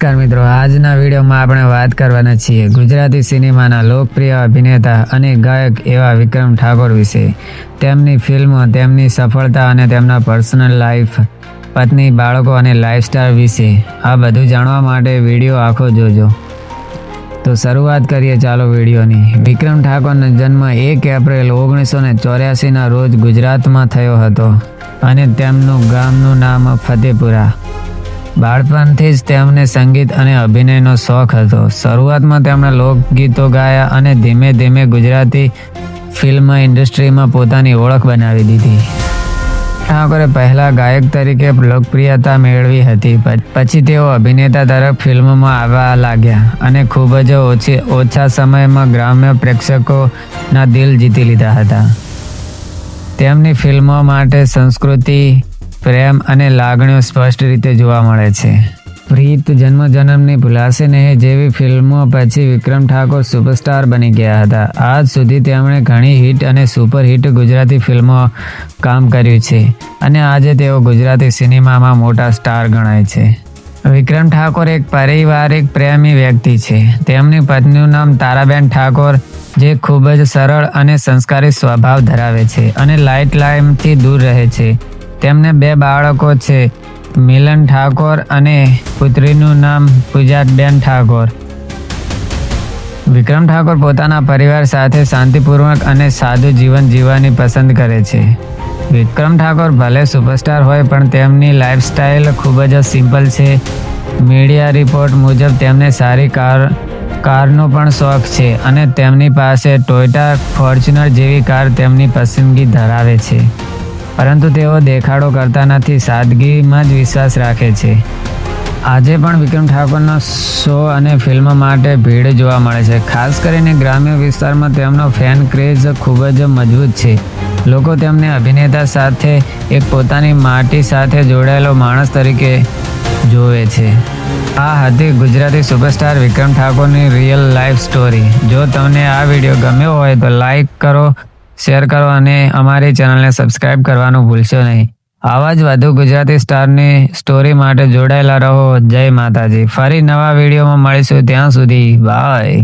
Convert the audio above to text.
નમસ્કાર મિત્રો, આજના વિડીયોમાં આપણે વાત કરવાના છીએ ગુજરાતી સિનેમાના લોકપ્રિય અભિનેતા અને ગાયક એવા વિક્રમ ઠાકોર વિશે, તેમની ફિલ્મો, તેમની સફળતા અને તેમના પર્સનલ લાઈફ, પત્ની, બાળકો અને લાઈફસ્ટાઈલ વિશે. આ બધું જાણવા માટે વિડીયો આખો જોજો. તો શરૂઆત કરીએ ચાલો વિડીયોની. વિક્રમ ઠાકોરનો જન્મ 1 એપ્રિલ 1984ના રોજ ગુજરાતમાં થયો હતો અને તેમનું ગામનું નામ ફતેપુરા. બાળપણથી જ તેમને સંગીત અને અભિનયનો શોખ હતો. શરૂઆતમાં તેમણે લોકગીતો ગાયા અને ધીમે ધીમે ગુજરાતી ફિલ્મ ઇન્ડસ્ટ્રીમાં પોતાની ઓળખ બનાવી દીધી. ઠાકોરે પહેલા ગાયક તરીકે લોકપ્રિયતા મેળવી હતી, પછી તેઓ અભિનેતા તરફ ફિલ્મોમાં આવવા લાગ્યા અને ખૂબ જ ઓછા સમયમાં ગ્રામ્ય પ્રેક્ષકોના દિલ જીતી લીધા હતા. તેમની ફિલ્મો માટે સંસ્કૃતિ, પ્રેમ અને લાગણીઓ સ્પષ્ટ રીતે જોવા મળે છે. પ્રીત, જન્મ જન્મની ભૂલાશે નહીં જેવી ફિલ્મો પછી વિક્રમ ઠાકોર સુપરસ્ટાર બની ગયા હતા. આજ સુધી તેમણે ઘણી હિટ અને સુપરહિટ ગુજરાતી ફિલ્મો કામ કર્યું છે અને આજે તેઓ ગુજરાતી સિનેમામાં મોટા સ્ટાર ગણાય છે. વિક્રમ ઠાકોર એક પારિવારિક પ્રેમી વ્યક્તિ છે. તેમની પત્નીનું નામ તારાબેન ઠાકોર, જે ખૂબ જ સરળ અને સંસ્કારી સ્વભાવ ધરાવે છે અને લાઇમલાઇટથી દૂર રહે છે. તેમને 2 બાળકો છે, મિલન ઠાકોર અને પુત્રીનું નામ પૂજાબેન ઠાકોર. વિક્રમ ઠાકોર પોતાના પરિવાર સાથે શાંતિપૂર્વક અને સાદું જીવન જીવવાની પસંદ કરે છે. વિક્રમ ઠાકોર ભલે સુપરસ્ટાર હોય પણ તેમની લાઈફસ્ટાઈલ ખૂબ જ સિમ્પલ છે. મીડિયા રિપોર્ટ મુજબ તેમને સારી કારનો પણ શોખ છે અને તેમની પાસે ટોયોટા ફોર્ચ્યુનર જેવી કાર તેમની પસંદગી ધરાવે છે. પરંતુ તેઓ દેખાડો કરતા નથી, સાદગીમાં જ વિશ્વાસ રાખે છે. આજે પણ વિક્રમ ઠાકોરના શો અને ફિલ્મ માટે ભીડ જોવા મળે છે. ખાસ કરીને ગ્રામ્ય વિસ્તારમાં તેમનો ફેન ક્રેઝ ખૂબ જ મજબૂત છે. લોકો તેમને અભિનેતા સાથે એક પોતાની માટી સાથે જોડાયેલો માણસ તરીકે જોવે છે. આ હતી ગુજરાતી સુપરસ્ટાર વિક્રમ ઠાકોરની રિયલ લાઈફ સ્ટોરી. જો તમને આ વિડીયો ગમ્યો હોય તો લાઈક કરો, શેર કરો અને અમારી ચેનલને સબસ્ક્રાઇબ કરવાનું ભૂલશો નહીં. આવા જ વધુ ગુજરાતી સ્ટારની સ્ટોરી માટે જોડાયેલા રહો. જય માતાજી. ફરી નવા વિડીયોમાં મળીશું. ત્યાં સુધી બાય.